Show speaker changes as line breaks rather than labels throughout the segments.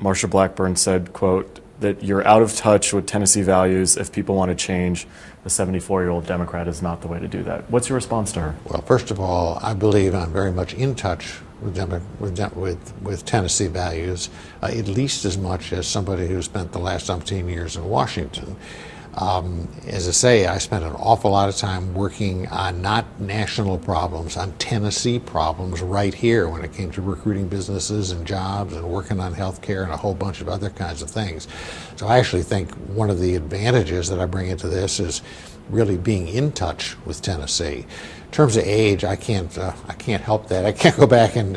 Marsha Blackburn said, quote, that you're out of touch with Tennessee values. If people want to change, the 74-year-old Democrat is not the way to do that. What's your response to her?
Well, first of all, I believe I'm very much in touch with Tennessee values, at least as much as somebody who spent the last umpteen years in Washington. As I say, I spent an awful lot of time working on not national problems, on Tennessee problems right here when it came to recruiting businesses and jobs and working on health care and a whole bunch of other kinds of things. So I actually think one of the advantages that I bring into this is really being in touch with Tennessee. In terms of age, I can't help that. I can't go back and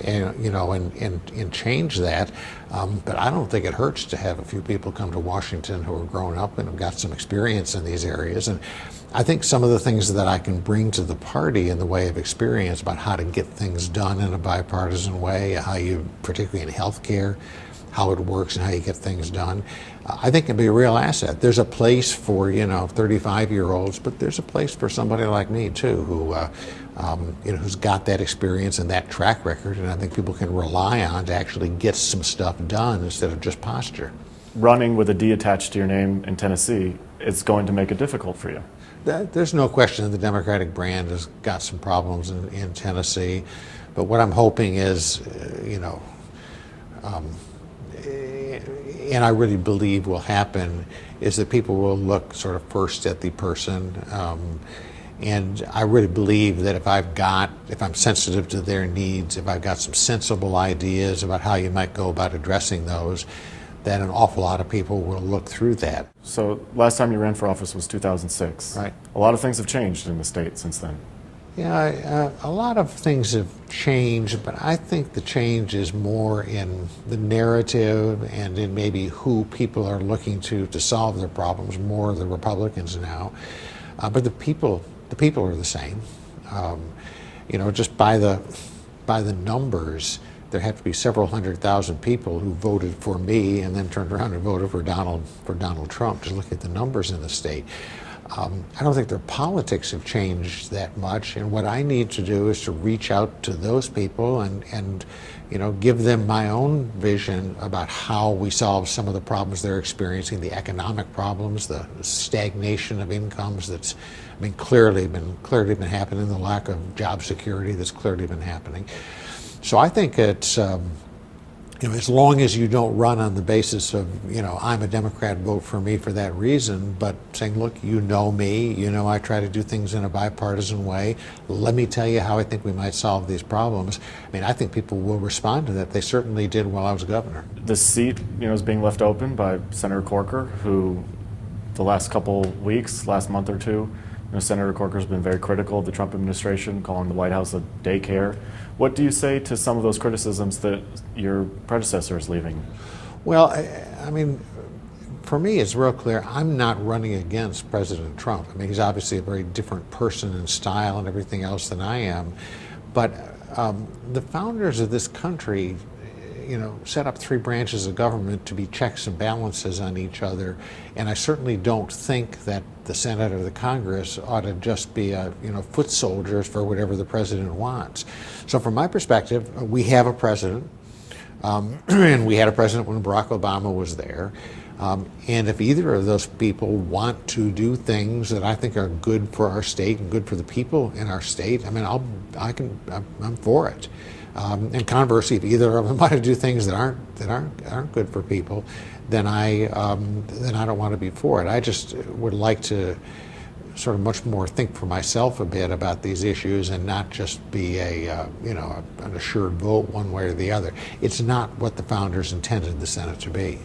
change that. But I don't think it hurts to have a few people come to Washington who are grown up and have got some experience in these areas. And I think some of the things that I can bring to the party in the way of experience about how to get things done in a bipartisan way, how you, particularly in health care, how it works and how you get things done, I think can be a real asset. There's a place for 35-year-olds, but there's a place for somebody like me too, who who's got that experience and that track record, and I think people can rely on to actually get some stuff done instead of just posture.
Running with a D attached to your name in Tennessee is going to make it difficult for you.
There's no question the Democratic brand has got some problems in Tennessee, but what I'm hoping is, and I really believe will happen, is that people will look sort of first at the person. And I really believe that if I'm sensitive to their needs, if I've got some sensible ideas about how you might go about addressing those, then an awful lot of people will look through that.
So last time you ran for office was 2006.
Right.
A lot of things have changed in the state since then.
Yeah, a lot of things have changed, but I think the change is more in the narrative and in maybe who people are looking to solve their problems, more the Republicans now. But the people are the same. Just by the numbers, there have to be several 100,000 people who voted for me and then turned around and voted for Donald Trump. Just look at the numbers in the state. I don't think their politics have changed that much, and what I need to do is to reach out to those people and give them my own vision about how we solve some of the problems they're experiencing, the economic problems, the stagnation of incomes that's clearly been happening, the lack of job security that's clearly been happening. So I think it's as long as you don't run on the basis of, I'm a Democrat, vote for me for that reason, but saying, look, you know me, I try to do things in a bipartisan way. Let me tell you how I think we might solve these problems. I think people will respond to that. They certainly did while I was governor.
The seat, is being left open by Senator Corker, who the last couple weeks, last month or two, Senator Corker's been very critical of the Trump administration, calling the White House a daycare. What do you say to some of those criticisms that your predecessor is leaving?
Well, for me, it's real clear. I'm not running against President Trump. He's obviously a very different person in style and everything else than I am. But the founders of this country, set up three branches of government to be checks and balances on each other. And I certainly don't think that the Senate or the Congress ought to just be foot soldiers for whatever the president wants. So from my perspective, we have a president, and we had a president when Barack Obama was there. And if either of those people want to do things that I think are good for our state and good for the people in our state, I'm for it. And conversely, if either of them want to do things that aren't good for people, then I don't want to be for it. I just would like to sort of much more think for myself a bit about these issues and not just be an assured vote one way or the other. It's not what the founders intended the Senate to be.